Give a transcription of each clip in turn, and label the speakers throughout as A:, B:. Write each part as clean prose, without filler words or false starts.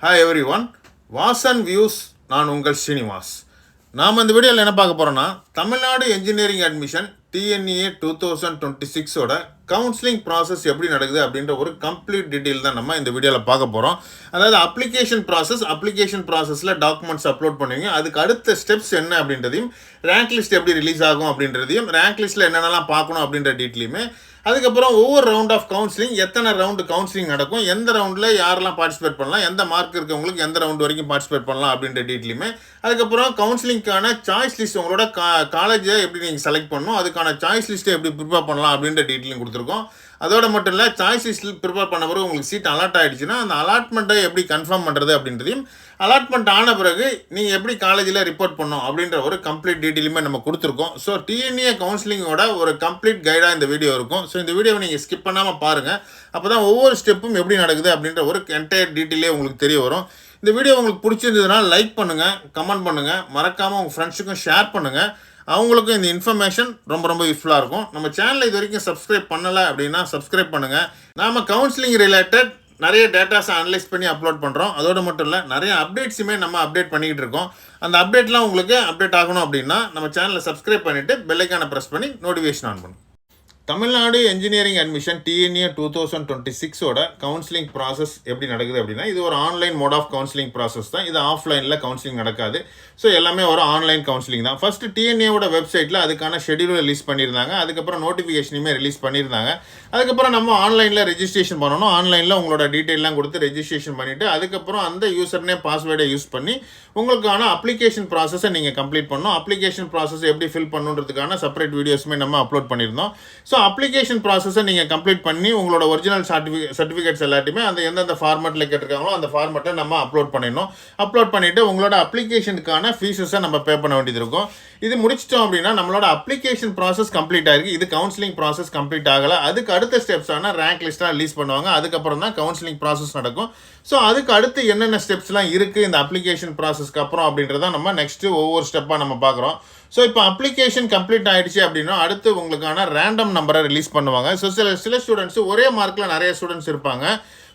A: Hi everyone, Vasan views. நான் உங்கள் ஸ்ரீனிவாஸ். நாம் இந்த வீடியோவில் என்ன பார்க்க போகிறோன்னா, தமிழ்நாடு என்ஜினியரிங் அட்மிஷன் டிஎன்இஏ 2026ஓட கவுன்சிலிங் ப்ராசஸ் எப்படி நடக்குது அப்படின்ற ஒரு கம்ப்ளீட் டீட்டெயில் தான் நம்ம இந்த வீடியோவில் பார்க்க போகிறோம். அதாவது அப்ளிகேஷன் ப்ராசஸில் டாக்குமெண்ட்ஸ் அப்லோட் பண்ணுவீங்க. அதுக்கு அடுத்த ஸ்டெப்ஸ் என்ன அப்படின்றதையும், ரேங்க் லிஸ்ட் எப்படி ரிலீஸ் ஆகும் அப்படின்றதையும், ரேங்க் லிஸ்ட்டில் என்னென்னலாம் பார்க்கணும் அப்படின்ற டீட்டெயிலுமே, அதுக்கப்புறம் ஒவ்வொரு ரவுண்ட் ஆஃப் கவுன்சிலிங், எத்தனை ரவுண்டு கவுன்சிலிங் நடக்கும், எந்த ரவுண்டில் யாரெல்லாம் பார்ட்டிசிபேட் பண்ணலாம், எந்த மார்க் இருக்கவங்களுக்கு எந்த ரவுண்டு வரைக்கும் பார்ட்டிசிபேட் பண்ணலாம் அப்படின்ற டீட்டெயிலுமே, அதுக்கப்புறம் கவுன்சிலிங்கான சாய்ஸ் லிஸ்ட், உங்களோட காலேஜை எப்படி நீங்கள் செலக்ட் பண்ணணும், அதுக்கான சாய்ஸ் லிஸ்ட்டை எப்படி ப்ரிப்பேர் பண்ணலாம் அப்படின்ற டீட்டெயிலும் கொடுத்துருக்கோம். அதோட மட்டும் இல்லை, சாய்ஸ் லிஸ்ட்டில் ப்ரிப்பேர் பண்ண பிறகு உங்களுக்கு சீட் அலாட் ஆகிடுச்சுன்னா அந்த அலாட்மெண்ட்டை எப்படி கன்ஃபார்ம் பண்ணுறது அப்படின்றதையும், அலாட்மெண்ட் ஆன பிறகு நீங்கள் எப்படி காலேஜில் ரிப்போர்ட் பண்ணணும் அப்படின்ற ஒரு கம்ப்ளீட் டீட்டெயிலுமே நம்ம கொடுத்துருக்கோம். ஸோ டிஎன்இஏ கவுன்சிலிங்கோட ஒரு கம்ப்ளீட் கைடாக இந்த வீடியோ இருக்கும். ஸோ இந்த வீடியோவை நீங்கள் ஸ்கிப் பண்ணாமல் பாருங்கள். அப்போ தான் ஒவ்வொரு ஸ்டெப்பும் எப்படி நடக்குது அப்படின்ற ஒரு என்டையர் டீட்டெயிலே உங்களுக்கு தெரிய வரும். இந்த வீடியோ உங்களுக்கு பிடிச்சிருந்ததுன்னா லைக் பண்ணுங்கள், கமெண்ட் பண்ணுங்கள், மறக்காமல் உங்கள் ஃப்ரெண்ட்ஸுக்கும் ஷேர் பண்ணுங்கள். அவங்களுக்கும் இந்த இன்ஃபர்மேஷன் ரொம்ப யூஸ்ஃபுல்லாக இருக்கும். நம்ம சேனலை இது வரைக்கும் சப்ஸ்கிரைப் பண்ணலை அப்படின்னா சப்ஸ்கிரைப் பண்ணுங்கள். நாம் கவுன்சிலிங் ரிலேட்டட் நிறைய டேட்டாஸை அனலைஸ் பண்ணி அப்லோட் பண்ணுறோம். அதோடு மட்டும் இல்லை, நிறைய அப்டேட்ஸுமே நம்ம அப்டேட் பண்ணிக்கிட்டு இருக்கோம். அந்த அப்டேட்லாம் உங்களுக்கு அப்டேட் ஆகணும் அப்படின்னா நம்ம சேனலை சப்ஸ்கிரைப் பண்ணிவிட்டு பெல்லைக்கான ப்ரெஸ் பண்ணி நோட்டிஃபிகேஷன் ஆன் பண்ணும். தமிழ்நாடு என்ஜினியரிங் அட்மிஷன் டிஎன்இஏ 2026ஓட கவுன்சிலிங் ப்ராசஸ் எப்படி நடக்குது அப்படின்னா, இது ஒரு online mode of counselling process தான். இது ஆஃப்லைனில் கவுன்சிலிங் நடக்காது. ஸோ எல்லாமே ஒரு ஆன்லைன் கவுன்சிலிங் தான். ஃபஸ்ட்டு டிஎன்ஏவோட வெப்சைட்டில் அதுக்கான ஷெடியூல் ரிலீஸ் பண்ணியிருந்தாங்க. அதுக்கப்புறம் நோட்டிஃபிகேஷனுமே ரிலீஸ் பண்ணியிருந்தாங்க. அதுக்கப்புறம் நம்ம ஆன்லைனில் ரெஜிஸ்ட்ரேஷன் பண்ணணும். ஆன்லைனில் உங்களோட டீட்டெயிலாம் கொடுத்து ரெஜிஸ்ட்ரேஷன் பண்ணிவிட்டு, அதுக்கப்புறம் அந்த யூசர்னே பாஸ்வேர்டை யூஸ் பண்ணி உங்களுக்கான அப்ளிகேஷன் ப்ராசஸை நீங்கள் கம்ப்ளீட் பண்ணணும். அப்ளிகேஷன் ப்ராசஸ் எப்படி ஃபில் பண்ணுன்றதுக்கான செப்பரேட் வீடியோஸுமே நம்ம அப்லோட் பண்ணியிருந்தோம். ஸோ அப்ளிகேஷன் ப்ராசஸை நீங்கள் கம்ப்ளீட் பண்ணி உங்களோட ஒரிஜினல் சர்டிஃபிகேட்ஸ் எல்லாத்தையுமே அந்த எந்தெந்த ஃபார்மேட்டில் கேட்டிருக்காங்களோ அந்த ஃபார்மேட்டை நம்ம அப்லோட் பண்ணிடணும். அப்லோட் பண்ணிவிட்டு உங்களோட அப்ளிகேஷனுக்கான ஃபீஸஸை நம்ம பே பண்ண வேண்டியது இருக்கும். இது முடிச்சிட்டோம் அப்படின்னா நம்மளோட அப்ளிகேஷன் ப்ராசஸ் கம்ப்ளீட் ஆகிருக்கு. இது கவுன்சிலிங் ப்ராசஸ் கம்ப்ளீட் ஆகலை. அதுக்கு அடுத்த ஸ்டெப்ஸான ரேங்க் லிஸ்ட்டாக ரிலீஸ் பண்ணுவாங்க. அதுக்கப்புறம் தான் கவுன்சிலிங் ப்ராசஸ் நடக்கும். ஸோ அதுக்கு அடுத்து என்னென்ன ஸ்டெப்ஸ்லாம் இருக்குது இந்த அப்ளிகேஷன் ப்ராசஸ்க்கு அப்புறம் அப்படின்றத நம்ம நெக்ஸ்ட்டு ஒவ்வொரு ஸ்டெப்பாக நம்ம பார்க்குறோம். ஸோ இப்போ அப்ளிகேஷன் கம்ப்ளீட் ஆகிடுச்சு அப்படின்னா அடுத்து உங்களுக்கான ரேண்டம் நம்பரை ரிலீஸ் பண்ணுவாங்க. ஸோ சில ஸ்டூடெண்ட்ஸு ஒரே மார்க்கில் நிறைய ஸ்டூடெண்ட்ஸ் இருப்பாங்க.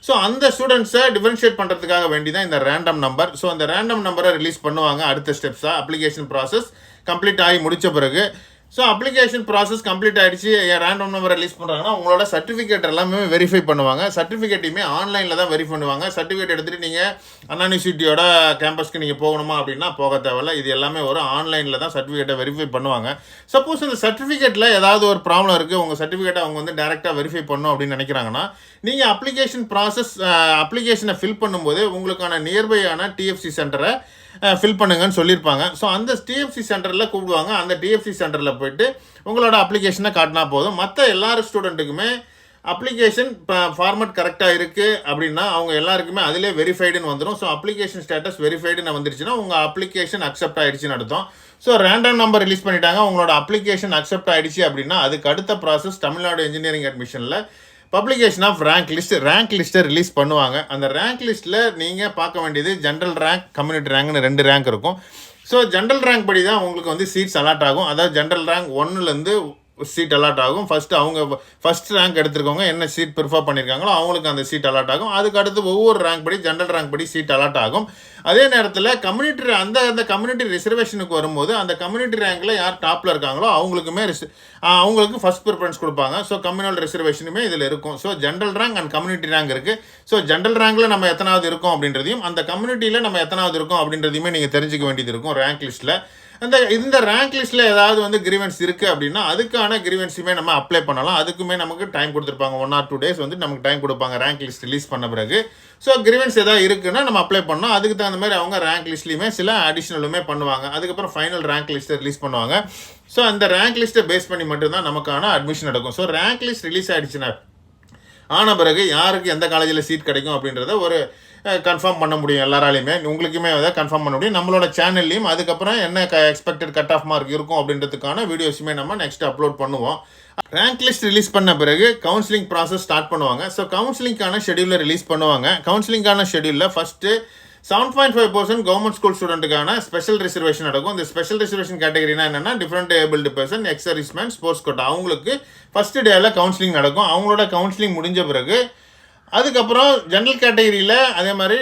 A: ஸோ அந்த ஸ்டூடெண்ட்ஸை டிஃபரன்ஷியேட் பண்ணுறதுக்காக வேண்டி தான் இந்த ரேண்டம் நம்பர். ஸோ அந்த ரேண்டம் நம்பரை ரிலீஸ் பண்ணுவாங்க அடுத்த ஸ்டெப்ஸாக அப்ளிகேஷன் ப்ராசஸ் கம்ப்ளீட் ஆகி முடித்த பிறகு. ஸோ அப்ளிகேஷன் ப்ராசஸ் கம்ப்ளீட் ஆகிடுச்சு, ரேண்டம் நம்பர் ரிலீஸ் பண்ணுறாங்கன்னா உங்களோட சர்டிஃபிகேட் எல்லாமே வெரிஃபை பண்ணுவாங்க. சர்டிஃபிகேட்டையுமே ஆன்லைனில் தான் வெரிஃபை பண்ணுவாங்க. சர்டிஃபிகேட் எடுத்துகிட்டு நீங்கள் அண்ணா யூனிவர்சிட்டியோட கேம்பஸ்க்கு நீங்கள் போகணுமா அப்படின்னா போக தேவையில்ல. இது எல்லாமே ஒரு ஆன்லைனில் தான் சர்டிஃபிகேட்டை வெரிஃபை பண்ணுவாங்க. சப்போஸ் இந்த சர்டிஃபிகேட்டில் ஏதாவது ஒரு ப்ராப்ளம் இருக்குது, உங்கள் சர்டிஃபிகேட்டை அவங்க வந்து டேரெக்டாக வெரிஃபை பண்ணணும் அப்படின்னு நினைக்கிறாங்கன்னா நீங்கள் அப்ளிகேஷனை ஃபில் பண்ணும்போது உங்களுக்கான நியர்பையான டிஎஃப்சி சென்டரை ஃபில் பண்ணுங்கன்னு சொல்லியிருப்பாங்க. ஸோ அந்த டிஎஃப்சி சென்டரில் கூப்பிடுவாங்க. அந்த டிஎஃப்சி சென்டரில் போய்ட்டு உங்களோட அப்ளிகேஷனை காட்டினா போதும். மற்ற எல்லாரும் ஸ்டூடெண்ட்டுக்குமே அப்ளிகேஷன் ஃபார்மேட் கரெக்டாக இருக்குது அப்படின்னா அவங்க எல்லாருக்குமே அதிலே வெரிஃபைடுன்னு வந்துடும். ஸோ அப்ளிகேஷன் ஸ்டேட்டஸ் வெரிஃபைடுன்னு வந்துருச்சுன்னா உங்கள் அப்ளிகேஷன் அக்செப்ட் ஆகிடுச்சின்னு அர்த்தம். ஸோ ரேண்டம் நம்பர் ரிலீஸ் பண்ணிட்டாங்க, உங்களோட அப்ளிகேஷன் அக்செப்ட் ஆகிடுச்சு அப்படின்னா அதுக்கு அடுத்த ப்ராசஸ் தமிழ்நாடு என்ஜினியரிங் அட்மிஷனில் பப்ளிகேஷன் ஆஃப் ரேங்க் லிஸ்ட்டை ரிலீஸ் பண்ணுவாங்க. அந்த ரேங்க் லிஸ்ட்டில் நீங்கள் பார்க்க வேண்டியது ஜென்ரல் ரேங்க், கம்யூனிட்டி ரேங்க்னு 2 ரேங்க் இருக்கும். ஸோ ஜென்ரல் ரேங்க் படி தான் உங்களுக்கு வந்து சீட்ஸ் அலாட் ஆகும். அதாவது ஜென்ரல் ரேங்க் 1லேருந்து சீட் அலாட் ஆகும். ஃபஸ்ட் ரேங்க் எடுத்துருக்கவங்க என்ன சீட் ப்ரிஃபர் பண்ணியிருக்காங்களோ அவங்களுக்கு அந்த சீட் அலாட் ஆகும். அதுக்கு அடுத்து ஒவ்வொரு ரேங்க் படி ஜென்ரல் ரேங்க் படி சீட் அலாட் ஆகும். அதே நேரத்தில் அந்த கம்யூனிட்டி ரிசர்வேஷனுக்கு வரும்போது அந்த கம்யூனிட்டி ரேங்கில் யார் டாப்பில் இருக்காங்களோ அவங்களுக்கு ஃபஸ்ட் ப்ரிஃபரன்ஸ் கொடுப்பாங்க. ஸோ கம்யூனல் ரிசர்வேஷனுமே இதில் இருக்கும். So general rank and community rank இருக்குது. ஸோ ஜென்ரல் ரேங்கில் நம்ம எத்தனாவது இருக்கோம் அப்படின்றதையும் அந்த கம்யூனிட்டியில் நம்ம எத்தனாவது இருக்கோம் அப்படின்றதையுமே நீங்கள் தெரிஞ்சுக்க வேண்டியது இருக்கும் ரேங்க் லிஸ்ட்டில். இந்த ரேங்க் லிஸ்ட்டில் ஏதாவது வந்து கிரீவன்ஸ் இருக்குது அப்படின்னா அதுக்கான கிரீவன்ஸுமே நம்ம அப்ளை பண்ணலாம். அதுக்குமே நமக்கு டைம் கொடுத்துருப்பாங்க. 1 or 2 days வந்து நமக்கு டைம் கொடுப்பாங்க ரேங்க் லிஸ்ட் ரிலீஸ் பண்ண பிறகு. ஸோ கிரீவன்ஸ் ஏதாவது இருக்குன்னா நம்ம அப்ளை பண்ணோம். அதுக்கு தகுந்த மாதிரி அவங்க ரேங்க் லிஸ்ட்லேயுமே சில அடிஷ்னலுமே பண்ணுவாங்க. அதுக்கப்புறம் ஃபைனல் ரேங்க் லிஸ்ட்டை ரிலீஸ் பண்ணுவாங்க. ஸோ அந்த ரேங்க் லிஸ்ட்டை பேஸ் பண்ணி மட்டும்தான் நமக்கான அட்மிஷன் நடக்கும். ஸோ ரேங்க் லிஸ்ட் ரிலீஸ் ஆகிடுச்சுன்னா ஆன பிறகு யாருக்கு எந்த காலேஜில் சீட் கிடைக்கும் அப்படின்றத ஒரு கன்ஃபார்ம் பண்ண முடியும். எல்லாராலையுமே உங்களுக்குமே அதை கன்ஃபார்ம் பண்ண முடியும். நம்மளோட சேனல்லையும் அதுக்கப்புறம் என்ன எக்ஸ்பெக்டட் கட் ஆஃப் மார்க் இருக்கும் அப்படின்றதுக்கான வீடியோஸுமே நம்ம நெக்ஸ்ட் அப்லோட் பண்ணுவோம். ரேங்க் லிஸ்ட் ரிலீஸ் பண்ண பிறகு கவுன்சிலிங் ப்ராசஸ் ஸ்டார்ட் பண்ணுவாங்க. ஸோ கவுன்சிலிங்கான ஷெடியூலில் ரிலீஸ் பண்ணுவாங்க. கவுன்சிலிங்கான ஷெடியூலில் ஃபஸ்ட்டு 7.5% கவர்மெண்ட் ஸ்கூல் ஸ்டூடெண்ட்டுக்கான ஸ்பெஷல் ரிசர்வேஷன் நடக்கும். இந்த ஸ்பெஷல் ரிசர்வேஷன் கேட்டகரினா என்னென்னா different abled person, ex serviceman, sports quota அவங்களுக்கு ஃபஸ்ட்டு டேவில் கவுன்சிலிங் நடக்கும். அவங்களோட கவுன்சிலிங் முடிஞ்ச பிறகு அதுக்கப்புறம் ஜென்ரல் கேட்டகரியில் அதே மாதிரி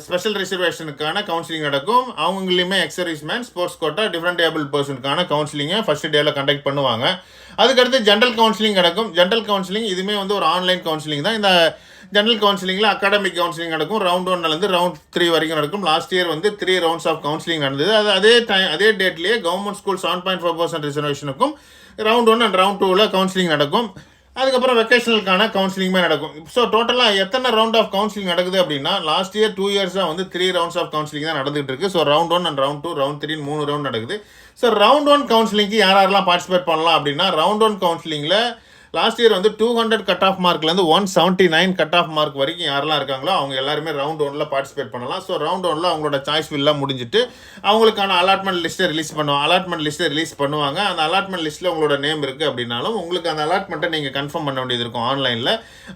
A: ஸ்பெஷல் ரிசர்வேஷனுக்கான கவுன்சிலிங் நடக்கும். அவங்களையுமே ex serviceman, sports quota, different able பர்சனுக்கான கவுன்சிலிங்கை ஃபஸ்ட்டு டேவில் கண்டக்ட் பண்ணுவாங்க. அதுக்கடுத்து ஜென்ரல் கவுன்சிலிங் நடக்கும். ஜென்ரல் கவுன்சிலிங் இதுவுமே வந்து ஒரு ஆன்லைன் கவுன்சிலிங் தான். இந்த ஜென்ரல் கவுன்சிலிங்கில் அகாடமிக் கவுன்சிலிங் நடக்கும். ரவுண்ட் 1லேருந்து ரவுண்ட் 3 வரைக்கும் நடக்கும். லாஸ்ட் இயர் வந்து 3 ரவுண்ட்ஸ் ஆஃப் கவுன்சிலிங் நடந்தது. அது அதே டேட்லேயே கவர்மெண்ட் ஸ்கூல் 7.4% ரிசர்வேஷனுக்கும் ரவுண்ட் 1 அண்ட் ரவுண்ட் 2ல் கவுன்சிலிங் நடக்கும். அதுக்கப்புறம் வெக்கேஷனலுக்கான கவுன்சிலிங்குமே நடக்கும். ஸோ டோட்டலாக எத்தனை ரவுண்ட் ஆஃப் கவுன்சிலிங் நடக்குது அப்படின்னா லாஸ்ட் இயர் 2 இயர்ஸாக வந்து 3 ரவுண்ட்ஸ் ஆஃப் கவுன்சிலிங் தான் நடந்துகிட்டு இருக்கு. So round 1 and round 2, round 3 3 round நடக்குது. ஸோ ரவுண்ட் 1 கவுன்சிலிங்க்கு யாரெல்லாம் பார்ட்டிசிபேட் பண்ணலாம் அப்படின்னா, ரவுண்ட் 1 கவுன்சிலிங்கில் லாஸ்ட் இயர் வந்து 200 கட் ஆஃப் மார்க்லேருந்து 179 கட் ஆஃப் மார்க் வரைக்கும் யாரெல்லாம் இருக்காங்களோ அவங்க எல்லாருமே ரவுண்ட் 1ல் பார்ட்டிசிபேட் பண்ணலாம். ஸோ ரவுண்ட் 1ல் அவங்களோட சாய்ஸ் ஃபில்லாம் முடிஞ்சிட்டு அவங்களுக்கான அலாட்மெண்ட் லிஸ்ட்டை ரிலீஸ் பண்ணுவாங்க. அந்த அலாட்மெண்ட் லிஸ்ட்டில் உங்களோட நேம் இருக்குது அப்படின்னாலும் உங்களுக்கு அந்த அலாட்மெண்ட்டை நீங்கள் கன்ஃபார்ம் பண்ண வேண்டியது இருக்கும் ஆன்லைனில்.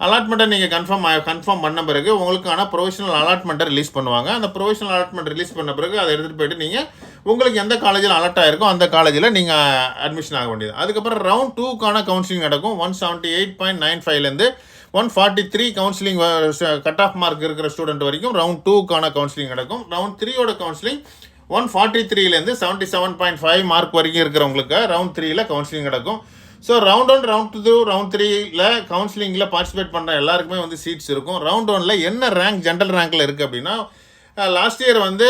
A: அலாட்மெண்ட்டை நீங்கள் கன்ஃபார்ம் பண்ண பிறகு உங்களுக்கான ப்ரொவிஷனல் அலாட்மெண்ட்டை ரிலீஸ் பண்ணுவாங்க. அந்த ப்ரொவிஷனல் அலாட்மெண்ட் ரிலீஸ் பண்ண பிறகு அதை எடுத்துகிட்டு போயிட்டு நீங்கள் உங்களுக்கு எந்த காலேஜில் அலாட் ஆகிருக்கோ அந்த காலேஜில் நீங்கள் அட்மிஷன் ஆக வேண்டியது. அதுக்கப்புறம் ரவுண்ட் 2க்கான கவுன்சிலிங் நடக்கும். 178.95லேருந்து 143 கவுன்சிலிங் கட் ஆஃப் மார்க் இருக்கிற ஸ்டூடெண்ட் வரைக்கும் ரவுண்ட் 2க்கான கவுன்சிலிங் நடக்கும். ரவுண்ட் 3யோட கவுன்சிலிங் 143லேருந்து 77.5 மார்க் வரைக்கும் இருக்கிறவங்களுக்கு ரவுண்ட் 3ல் கவுன்சிலிங் நடக்கும். ஸோ ரவுண்ட் 1, ரவுண்ட் 2, ரவுண்ட் 3ல் கவுன்சிலிங்கில் பார்ட்டிசிபேட் பண்ணுற எல்லாருக்குமே வந்து சீட்ஸ் இருக்கும். ரவுண்ட் 1ல் என்ன ரேங்க் ஜென்ரல் ரேங்க்கில் இருக்குது அப்படின்னா, லாஸ்ட் இயர் வந்து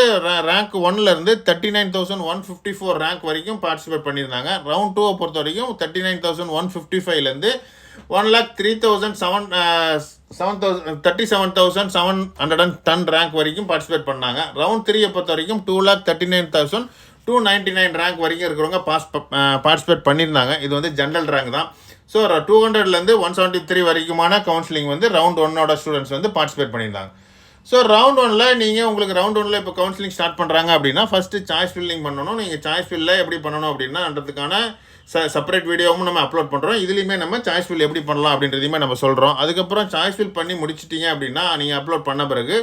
A: ரேங்க் 1லேருந்து 39,154 ரேங்க் வரைக்கும் பார்ட்டிசிபேட் பண்ணியிருந்தாங்க. ரவுண்ட் 2 பொறுத்த வரைக்கும் 39,155லேருந்து 1,37,710 ரேங்க் வரைக்கும் பார்ட்டிசிபேட் பண்ணாங்க. ரவுண்ட் 3 பொறுத்த வரைக்கும் 2,39,299 ரேங்க் வரைக்கும் இருக்கிறவங்க பார்ட்டிசிபேட் பண்ணியிருந்தாங்க. இது வந்து ஜென்ரல் ரேங்க் தான். ஸோ 200லேருந்து 173 வரைக்குமான கவுன்சிலிங் வந்து ரவுண்ட் 1ஓட ஸ்டூடெண்ட்ஸ் வந்து பார்ட்டிசிபேட் பண்ணியிருந்தாங்க. ஸோ ரவுண்ட் 1ல் நீங்கள் உங்களுக்கு ரவுண்ட் 1ல் இப்போ கவுன்சிலிங் ஸ்டார்ட் பண்ணுறாங்க அப்படின்னா ஃபஸ்ட்டு சாய்ஸ் ஃபில்லிங் பண்ணணும். நீங்கள் சாய்ஸ் ஃபில்லில் எப்படி பண்ணணும் அப்படின்னான்றதுக்கான செப்பரேட் வீடியோவும் நம்ம அப்லோட் பண்ணுறோம். இதுலேயுமே நம்ம சாய்ஸ் ஃபில் எப்படி பண்ணலாம் அப்படின்றதையுமே நம்ம சொல்கிறோம். அதுக்கப்புறம் சாய்ஸ் ஃபில் பண்ணி முடிச்சிட்டிங்க அப்படின்னா நீங்கள் அப்லோட் பண்ண பிறகு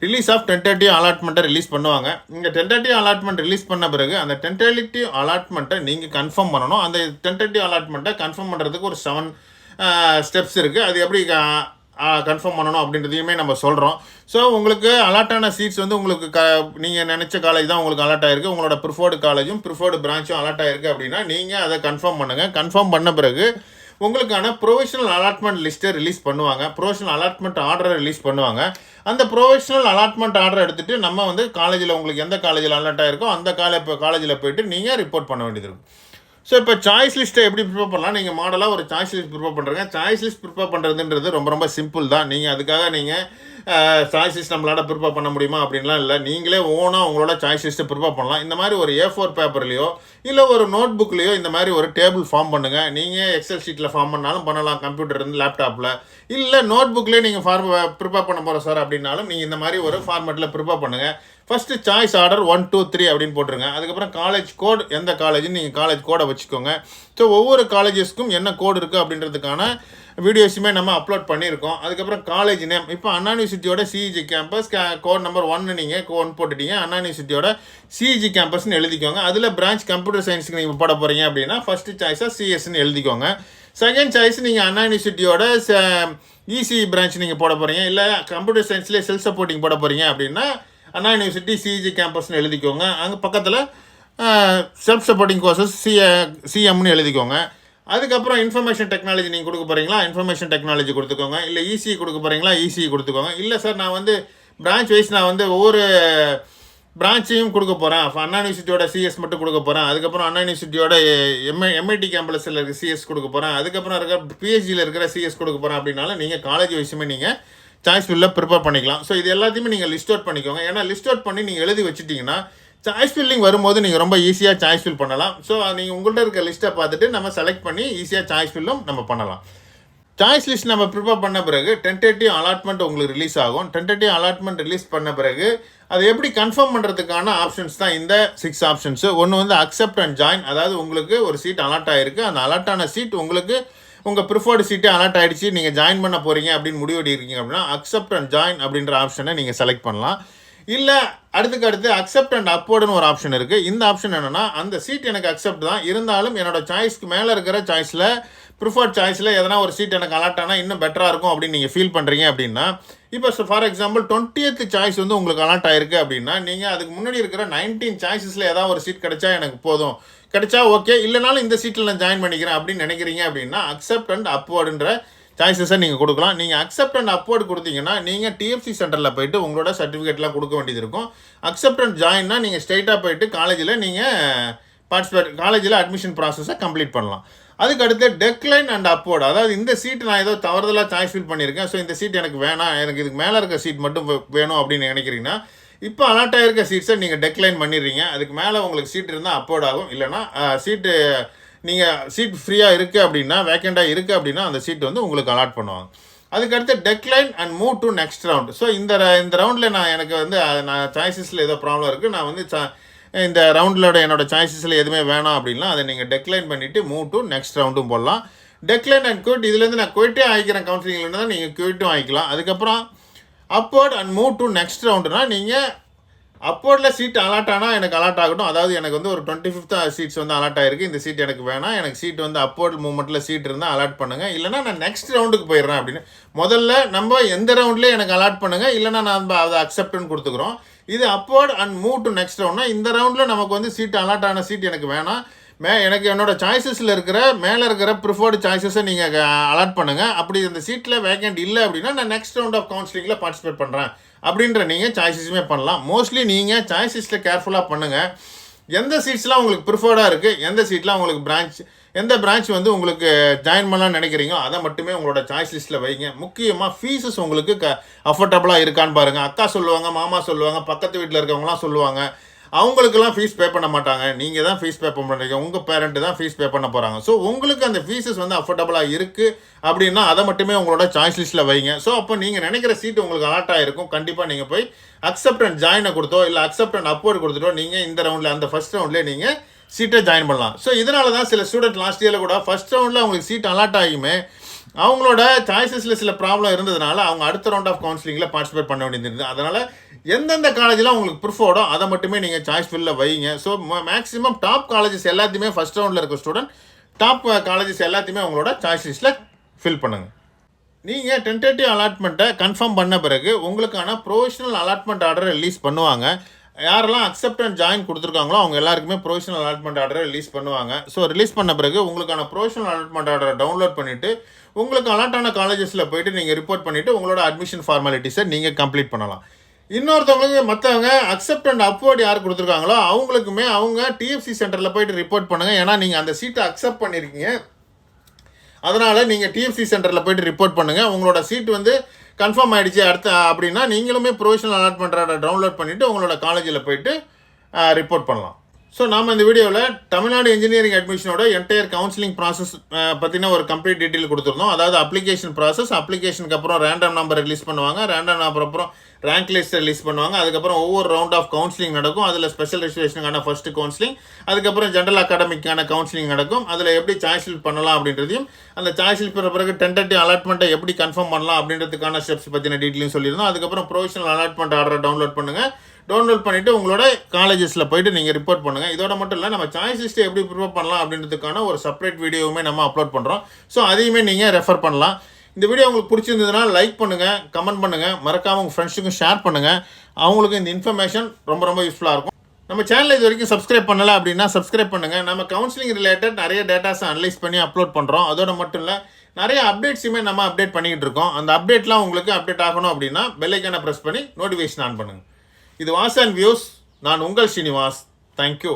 A: ரிலீஸ் ஆஃப் டென்டேட்டிவ் அலாட்மெண்ட்டை ரிலீஸ் பண்ணுவாங்க. இங்கே டென்டேட்டிவ் அலாட்மெண்ட் ரிலீஸ் பண்ண பிறகு அந்த டென்டேட்டிவ் அலாட்மெண்ட்டை நீங்கள் கன்ஃபார்ம் பண்ணணும். அந்த டென்டேட்டிவ் அலாட்மெண்ட்டை கன்ஃபார்ம் பண்ணுறதுக்கு ஒரு 7 ஸ்டெப்ஸ் இருக்குது. அது எப்படி கன்ஃபார்ம் பண்ணணும் அப்படின்றதையுமே நம்ம சொல்கிறோம். ஸோ உங்களுக்கு அலாட்டான சீட்ஸ் வந்து உங்களுக்கு நீங்கள் நினச்ச காலேஜ் தான் உங்களுக்கு அலாட் ஆகிருக்கு. உங்களோட ப்ரிஃபர்டு காலேஜும் ப்ரிஃபர்டு பிரான்ச்சும் அலாட் ஆகிருக்கு அப்படின்னா நீங்கள் அதை கன்ஃபார்ம் பண்ணுங்கள். கன்ஃபார்ம் பண்ண பிறகு உங்களுக்கான ப்ரொவிஷனல் அலாட்மெண்ட் லிஸ்ட்டை ரிலீஸ் பண்ணுவாங்க. ப்ரொவிஷனல் அலாட்மெண்ட் ஆர்டரை ரிலீஸ் பண்ணுவாங்க. அந்த ப்ரொவிஷனல் அலாட்மெண்ட் ஆர்டரை எடுத்துகிட்டு நம்ம வந்து காலேஜில் உங்களுக்கு எந்த காலேஜில் அலாட் ஆகிருக்கோ அந்த காலேஜில் போய்ட்டு நீங்கள் ரிப்போர்ட் பண்ண வேண்டியது இருக்கும். ஸோ இப்போ சாய்ஸ் லிஸ்ட்டை எப்படி ப்ரிப்பேர் பண்ணலாம்? நீங்கள் மாடலாக ஒரு சாய்ஸ் லிஸ்ட் ப்ரிப்பேர் பண்ணுறீங்க. சாய்ஸ் லிஸ்ட் ப்ரிப்பேர் பண்ணுறதுன்றது ரொம்ப சிம்பிள் தான். நீங்கள் அதுக்காக நீங்கள் சாய்ஸ் லிஸ்ட் நம்மளால் ப்ரிப்பேர் பண்ண முடியுமா அப்படின்லாம் இல்லை. நீங்களே ஓனாக உங்களோட சாய்ஸ் லிஸ்ட்டை ப்ரிப்பேர் பண்ணலாம். இந்த மாதிரி ஒரு A4 பேப்பர்லையோ இல்லை ஒரு நோட் புக்லேயோ இந்த மாதிரி ஒரு டேபிள் ஃபார்ம் பண்ணுங்கள். நீங்கள் எக்ஸல் ஷீட்டில் ஃபார்ம் பண்ணாலும் பண்ணலாம், கம்ப்யூட்டர் இருந்து லேப்டாப்பில். இல்லை நோட் புக்லேயே நீங்கள் ப்ரிப்பேர் பண்ண போகிற சார் அப்படின்னாலும் நீங்கள் இந்த மாதிரி ஒரு ஃபார்மேட்டில் ப்ரிப்பேர் பண்ணுங்கள். ஃபஸ்ட்டு சாய்ஸ் ஆர்டர் 1, 2, 3 அப்படின்னு போட்டுருங்க. அதுக்கப்புறம் காலேஜ் கோட், எந்த காலேஜ்னு நீங்கள் காலேஜ் கோடை வச்சுக்கோங்க. ஸோ ஒவ்வொரு காலேஜஸ்க்கும் என்ன கோடு இருக்குது அப்படின்றதுக்கான வீடியோஸுமே நம்ம அப்லோட் பண்ணியிருக்கோம். அதுக்கப்புறம் காலேஜ் நேம், இப்போ அண்ணா யூனிவர்சிட்டியோட சிஇஜி கேம்பஸ் கோட் நம்பர் 1 நீங்கள் கோட் போட்டுட்டீங்க. அண்ணா யூனிவர்சிட்டியோட சிஇஜி கேம்பஸ்ன்னு எழுதிக்கோங்க. அதில் பிரான்ச் கம்ப்யூட்டர் சயின்ஸுக்கு நீங்கள் போட போகிறீங்க அப்படின்னா ஃபஸ்ட்டு சாய்ஸாக சிஎஸ்ன்னு எழுதிக்கோங்க. செகண்ட் சாய்ஸ் நீங்கள் அண்ணா யூனிவர்சிட்டியோட இசி பிரான்ச் நீங்கள் போட போகிறீங்க. இல்லை கம்ப்யூட்டர் சயின்ஸ்லேயே செல்ஃப் சப்போர்ட்டிங் போட போகிறீங்க அப்படின்னா அண்ணா யூனிவர்சிட்டி சிஇஜி கேம்பஸ்ன்னு எழுதிக்கோங்க. அங்கே பக்கத்தில் செல்ஃப் சப்போர்ட்டிங் கோர்சஸ் சிஎம்னு எழுதிக்கோங்க. அதுக்கப்புறம் இன்ஃபர்மேஷன் டெக்னாலஜி நீங்கள் கொடுக்க போகிறீங்களா, இன்ஃபர்மேஷன் டெக்னாலஜி கொடுத்துக்கோங்க. இல்லை இசிஇ கொடுக்க போகிறீங்களா, இசிஇ கொடுத்துக்கோங்க. இல்லை சார் நான் வந்து பிரான்ச் வைஸ் நான் வந்து ஒவ்வொரு பிரான்ச்சையும் கொடுக்க போகிறேன், அண்ணா யூனிவர்சிட்டியோட சிஎஸ் மட்டும் கொடுக்க போகிறேன். அதுக்கப்புறம் அண்ணா யூனிவர்சிட்டியோட எம்ஐடி கேம்பஸில் இருக்க சிஎஸ் கொடுக்க போகிறேன். அதுக்கப்புறம் இருக்கிற பிஹெச்டியில் இருக்கிற சிஎஸ் கொடுக்க போகிறேன் அப்படின்னாலும் நீங்கள் காலேஜ் வைஸுமே நீங்கள் சாய்ஸ் ஃபில்லில் ப்ரிப்பேர் பண்ணிக்கலாம். ஸோ இது எல்லாத்தையுமே நீங்கள் லிஸ்ட் அவுட் பண்ணிக்கோங்க. ஏன்னா லிஸ்ட் அவுட் பண்ணி நீங்கள் எழுதி வச்சுட்டிங்கன்னா சாய்ஸ் ஃபில்லிங் வரும்போது நீங்கள் ரொம்ப ஈஸியாக சாய்ஸ் ஃபில் பண்ணலாம். ஸோ நீங்கள் உங்கள்கிட்ட இருக்க லிஸ்ட்டை பார்த்துட்டு நம்ம செலக்ட் பண்ணி ஈஸியாக சாய்ஸ் ஃபில்லும் நம்ம பண்ணலாம். சாய்ஸ் லிஸ்ட் நம்ம ப்ரிப்பேர் பண்ண பிறகு டென்டேட்டிவ் அலாட்மெண்ட் உங்களுக்கு ரிலீஸ் ஆகும். டென்டேட்டிவ் அலாட்மெண்ட் ரிலீஸ் பண்ண பிறகு அதை எப்படி கன்ஃபார்ம் பண்ணுறதுக்கான ஆப்ஷன்ஸ் தான் இந்த 6 ஆப்ஷன்ஸு. ஒன்று வந்து அக்செப்ட் அண்ட் ஜாயின், அதாவது உங்களுக்கு ஒரு சீட் அலாட் ஆகிருக்கு, அந்த அலாட்டான சீட் உங்களுக்கு உங்கள் ப்ரிஃபர்டு சீட்டே அலாட் ஆகிடுச்சு, நீங்கள் ஜாயின் பண்ண போகிறீங்க அப்படின்னு முடிவெடி இருக்கீங்க அப்படின்னா அக்செப்ட் அண்ட் ஜாயின் அப்படின்ற ஆப்ஷனை நீங்கள் செலக்ட் பண்ணலாம். இல்லை அடுத்து அக்செப்ட் அண்ட் அப்வோர்டுன்னு ஒரு ஆப்ஷன் இருக்குது. இந்த ஆப்ஷன் என்னென்னா அந்த சீட் எனக்கு அக்செப்ட் தான், இருந்தாலும் என்னோட சாய்ஸ்க்கு மேலே இருக்கிற சாய்ஸில் ப்ரிஃபர்ட் சாய்ஸில் எதனா ஒரு சீட் எனக்கு அலாட் ஆனால் இன்னும் பெட்டராக இருக்கும் அப்படின்னு நீங்கள் ஃபீல் பண்ணுறீங்க அப்படின்னா, இப்போ ஃபார் எக்ஸாம்பிள் 20th சாய்ஸ் வந்து உங்களுக்கு அலாட் ஆயிருக்கு அப்படின்னா, நீங்கள் அதுக்கு முன்னாடி இருக்கிற 19 சாய்ஸஸில் ஏதாவது ஒரு சீட் கிடைச்சா எனக்கு போதும், கிடைச்சா ஓகே, இல்லைனாலும் இந்த சீட்டில் நான் ஜாயின் பண்ணிக்கிறேன் அப்படின்னு நினைக்கிறீங்க அப்படின்னா, அக்செப்ட் அண்ட் அப்வர்டுன்ற சாய்ஸஸை நீங்கள் கொடுக்கலாம். நீங்கள் அக்செப்ட் அண்ட் அப்வர்டு கொடுத்தீங்கன்னா நீங்கள் டிஎஃப்சி சென்டரில் போய்ட்டு உங்களோட சர்டிஃபிகேட்லாம் கொடுக்க வேண்டியது இருக்கும். அக்செப்ட் அண்ட் ஜாயின்னா நீங்கள் ஸ்ட்ரெயிட்டாக போய்ட்டு காலேஜில் நீங்கள் காலேஜில் அட்மிஷன் ப்ராசஸை கம்ப்ளீட் பண்ணலாம். அதுக்கு அடுத்து டெக்லைன் அண்ட் அப்வர்டு, அதாவது இந்த சீட் நான் ஏதோ தவறுதலாக சாய்ஸ் ஃபில் பண்ணியிருக்கேன், ஸோ இந்த சீட் எனக்கு வேணாம், எனக்கு இதுக்கு மேலே இருக்க சீட் மட்டும் வேணும் அப்படின்னு நினைக்கிறீங்கன்னா, இப்போ அலாட் ஆகிருக்க சீட்ஸை நீங்கள் டெக்லைன் பண்ணிடுறீங்க. அதுக்கு மேலே உங்களுக்கு சீட் இருந்தால் அப்வர்ட் ஆகும், இல்லைனா நீங்கள் சீட் ஃப்ரீயாக இருக்குது அப்படின்னா, வேக்கண்டாக இருக்குது அப்படின்னா அந்த சீட் வந்து உங்களுக்கு அலாட் பண்ணுவாங்க. அதுக்கடுத்து decline and move to next round. So இந்த ரவுண்டில் எனக்கு வந்து நான் சாய்ஸஸில் ஏதோ ப்ராப்ளம் இருக்குது, நான் வந்து இந்த ரவுண்டில் என்னோடய சாய்ஸஸில் எதுவுமே வேணாம் அப்படின்னா அதை நீங்கள் டெக்லைன் பண்ணிவிட்டு மூவ் டு நெக்ஸ்ட் ரவுண்டும் போடலாம். டெக்லைன் அண்ட் குவிட், இதுலேருந்து நான் குவிட்டே ஆகிக்கிறேன் கவுன்சிலிங்லேருந்து தான் நீங்கள் குவிட்டும் ஆகிக்கலாம். அதுக்கப்புறம் upward and move to next ரவுண்டுனா நீங்கள் அப்போர்டில் சீட் அலாட் ஆனால் எனக்கு அலாட் ஆகட்டும், அதாவது எனக்கு வந்து ஒரு 25th சீட்ஸ் வந்து அலாட் ஆகிருக்கு, இந்த சீட் எனக்கு வேணாம், எனக்கு சீட் வந்து அப்போர்ட் மூவ்மெண்ட்டில் சீட் இருந்தால் அலாட் பண்ணுங்கள், இல்லைனா நான் நெக்ஸ்ட் ரவுண்டுக்கு போயிடுறேன் அப்படின்னு முதல்ல நம்ம எந்த ரவுண்ட்லேயே எனக்கு அலாட் பண்ணுங்கள், இல்லைனா நான் அதை அக்செப்ட்னு கொடுத்துக்குறோம். இது upward and move to next ரவுண்ட்னா இந்த ரவுண்டில் நமக்கு வந்து சீட் அலாட் ஆன சீட் எனக்கு வேணாம், எனக்கு என்னோடய சாய்ஸஸில் இருக்கிற மேலே இருக்கிற ப்ரிஃபர்டு சாய்ஸஸை நீங்கள் அலாட் பண்ணுங்கள், அப்படி இந்த சீட்டில் வேக்கண்ட் இல்லை அப்படின்னா நான் நெக்ஸ்ட் ரவுண்ட் ஆஃப் கவுன்சிலிங்கில் பார்ட்டிசிபேட் பண்ணுறேன் அப்படின்ற நீங்கள் சாய்ஸஸுமே பண்ணலாம். மோஸ்ட்லி நீங்கள் சாய்ஸஸில் கேர்ஃபுல்லாக பண்ணுங்கள். எந்த சீட்ஸ்லாம் உங்களுக்கு ப்ரிஃபர்டாக இருக்குது, எந்த சீட்லாம் உங்களுக்கு எந்த பிரான்ச் வந்து உங்களுக்கு ஜாயின் பண்ணலாம்னு நினைக்கிறீங்களோ அதை மட்டுமே உங்களோட சாய்ஸ் லிஸ்ட்டில் வைங்க. முக்கியமாக ஃபீஸஸ் உங்களுக்கு அஃபோர்டபுளாக இருக்கான்னு பாருங்கள். அக்கா சொல்லுவாங்க, மாமா சொல்லுவாங்க, பக்கத்து வீட்டில் இருக்கவங்களாம் சொல்லுவாங்க, அவங்களுக்கெல்லாம் ஃபீஸ் பே பண்ண மாட்டாங்க, நீங்கள் தான் ஃபீஸ் பே பண்ணுறீங்க, உங்கள் பேரண்ட்டு தான் ஃபீஸ் பே பண்ண போகிறாங்க. ஸோ உங்களுக்கு அந்த ஃபீஸஸ் வந்து அஃபோர்டபுளாக இருக்குது அப்படின்னா அதை மட்டுமே உங்களோட சாய்ஸ் லிஸ்ட்டில் வைங்க. ஸோ அப்போ நீங்கள் நினைக்கிற சீட்டு உங்களுக்கு அலாட் ஆகிருக்கும். கண்டிப்பாக நீங்கள் போய் அக்செப்ட் அண்ட் ஜாயினை கொடுத்தோ இல்லை அக்செப்ட் அண்ட் அப்வர்ட் கொடுத்துட்டோ நீங்கள் இந்த ரவுண்டில் அந்த ஃபஸ்ட் ரவுண்ட்லேயே நீங்கள் சீட்டை ஜாயின் பண்ணலாம். ஸோ இதனால தான் சில ஸ்டூடெண்ட் லாஸ்ட் இயரில் கூட ஃபஸ்ட் ரவுண்டில் அவங்களுக்கு சீட் அலாட் ஆகியுமே அவங்களோட சாய்ஸஸில் சில ப்ராப்ளம் இருந்ததுனால அவங்க அடுத்த ரவுண்ட் ஆஃப் கவுன்சிலிங்கில் பார்ட்டிசிபேட் பண்ண வேண்டியது. அதனால் எந்தெந்த காலேஜெலாம் உங்களுக்கு ப்ரிஃபர்டோ அதை மட்டுமே நீங்கள் சாய்ஸ் ஃபில்லில் வைங்க. ஸோ மேக்ஸிமம் டாப் காலேஜஸ் எல்லாத்தையுமே ஃபஸ்ட் ரவுண்டில் இருக்க ஸ்டூடெண்ட் டாப் காலேஜஸ் எல்லாத்தையுமே உங்களோட சாய்ஸ் லிஸ்ட்டில் ஃபில் பண்ணுங்கள். நீங்கள் டென்டேட்டிவ் அலாட்மெண்ட்டை கன்ஃபார்ம் பண்ண பிறகு உங்களுக்கான ப்ரொவிஷனல் அலாட்மெண்ட் ஆர்டரை ரிலீஸ் பண்ணுவாங்க. யாரெல்லாம் அக்செப்ட் அண்ட் ஜாயின் கொடுத்துருக்காங்களோ அவங்க எல்லாருக்குமே ப்ரொவிஷனல் அலாட்மெண்ட் ஆர்டரை ரிலீஸ் பண்ணுவாங்க. ஸோ ரிலீஸ் பண்ண பிறகு உங்களுக்கான ப்ரொவிஷனல் அலாட்மெண்ட் ஆர்டரை டவுன்லோட் பண்ணிவிட்டு உங்களுக்கு அலாட்டான காலேஜஸில் போய்ட்டு நீங்கள் ரிப்போர்ட் பண்ணிவிட்டு உங்களோட அட்மிஷன் ஃபார்மாலிட்டிஸை நீங்கள் கம்ப்ளீட் பண்ணலாம். இன்னொருத்தவங்களுக்கு மற்றவங்க அக்செப்ட் அண்ட் அப்வர்ட் யார் கொடுத்துருக்காங்களோ அவங்களுக்குமே அவங்க டிஎஃப்சி சென்டரில் போய்ட்டு ரிப்போர்ட் பண்ணுங்கள். ஏன்னா நீங்கள் அந்த சீட்டை அக்செப்ட் பண்ணியிருக்கீங்க, அதனால் நீங்கள் டிஎஃப்சி சென்டரில் போய்ட்டு ரிப்போர்ட் பண்ணுங்கள். உங்களோட சீட் வந்து கன்ஃபார்ம் ஆகிடுச்சு அப்படின்னா நீங்களுமே ப்ரொவிஷனல் அலாட்மெண்ட் ஆர்டர் டவுன்லோட் பண்ணிவிட்டு உங்களோட காலேஜில் போய்ட்டு ரிப்போர்ட் பண்ணலாம். ஸோ நாம் இந்த வீடியோவில் தமிழ்நாடு இன்ஜினியரிங் அட்மிஷனோட என்டையர் கவுன்சிலிங் ப்ராசஸ் பற்றின ஒரு கம்ப்ளீட் டீட்டெயில் கொடுத்துருந்தோம். அதாவது அப்ளிகேஷன் ப்ராசஸ், அப்ளிகேஷனுக்கு அப்புறம் ரேண்டம் நம்பர் ரிலீஸ் பண்ணுவாங்க, ரேண்டம் நம்பர் அப்புறம் ரேங்க் லிஸ்ட் ரிலீஸ் பண்ணுவாங்க, அதுக்கப்புறம் ஒவ்வொரு ரவுண்ட் ஆஃப் கவுன்சிலிங் நடக்கும், அதில் ஸ்பெஷல் ரிசர்வேஷனுக்கான ஃபர்ஸ்ட் கவுன்சிலிங், அதுக்கப்புறம் ஜென்ரல் அகாடமிக்கான கவுன்சிலிங் நடக்கும், அதில் எப்படி சாய்ஸ் ஃபில் பண்ணலாம் அப்படின்றதையும் அந்த சாய்ஸ் ஃபில் பண்ண பிறகு டென்டேட்டிவ் அலாட்மெண்ட்டை எப்படி கன்ஃபார்ம் பண்ணலாம் அப்படின்றதுக்கான ஸ்டெப்ஸ் பற்றின டீட்டெயிலும் சொல்லியிருந்தோம். அதுக்கப்புறம் ப்ரொவிஷனல் அலாட்மெண்ட் ஆர்டரை டவுன்லோட் பண்ணுங்கள். டவுன்லோட் பண்ணிவிட்டு உங்களோட காலேஜஸில் போய்ட்டு நீங்கள் ரிப்போர்ட் பண்ணுங்கள். இதோட மட்டும் இல்லை, நம்ம சாய்ஸ் லிஸ்ட்டை எப்படி ப்ரிப்பேர் பண்ணலாம் அப்படின்றதுக்கான ஒரு செப்பரேட் வீடியோவுமே நம்ம அப்லோட் பண்ணுறோம். ஸோ அதையுமே நீங்கள் ரெஃபர் பண்ணலாம். இந்த வீடியோ உங்களுக்கு பிடிச்சிருந்ததுன்னா லைக் பண்ணுங்கள், கமெண்ட் பண்ணுங்கள், மறக்காமல் உங்கள் ஃப்ரெண்ட்ஸுக்கும் ஷேர் பண்ணுங்கள். அவங்களுக்கு இந்த இன்ஃபர்மேஷன் ரொம்ப ரொம்ப யூஸ்ஃபுல்லாக இருக்கும். நம்ம சேனலில் இது வரைக்கும் சப்ஸ்கிரைப் பண்ணலை அப்படின்னா சப்ஸ்கிரைப் பண்ணுங்கள். நம்ம கவுன்சிலிங் ரிலேட்டட் நிறைய டேட்டாஸை அனலைஸ் பண்ணி அப்லோட் பண்ணுறோம். அதோட மட்டும் இல்லை, நிறைய அப்டேட்ஸுமே நம்ம அப்டேட் பண்ணிக்கிட்டு இருக்கோம். அந்த அப்டேட்லாம் உங்களுக்கு அப்டேட் ஆகணும் அப்படின்னா பெல் ஐக்கானை ப்ரெஸ் பண்ணி நோட்டிஃபிகேஷன் ஆன் பண்ணுங்கள். இது வாஸ் அண்ட் வியூஸ். நான் உங்கள் ஸ்ரீனிவாஸ். தேங்க்யூ.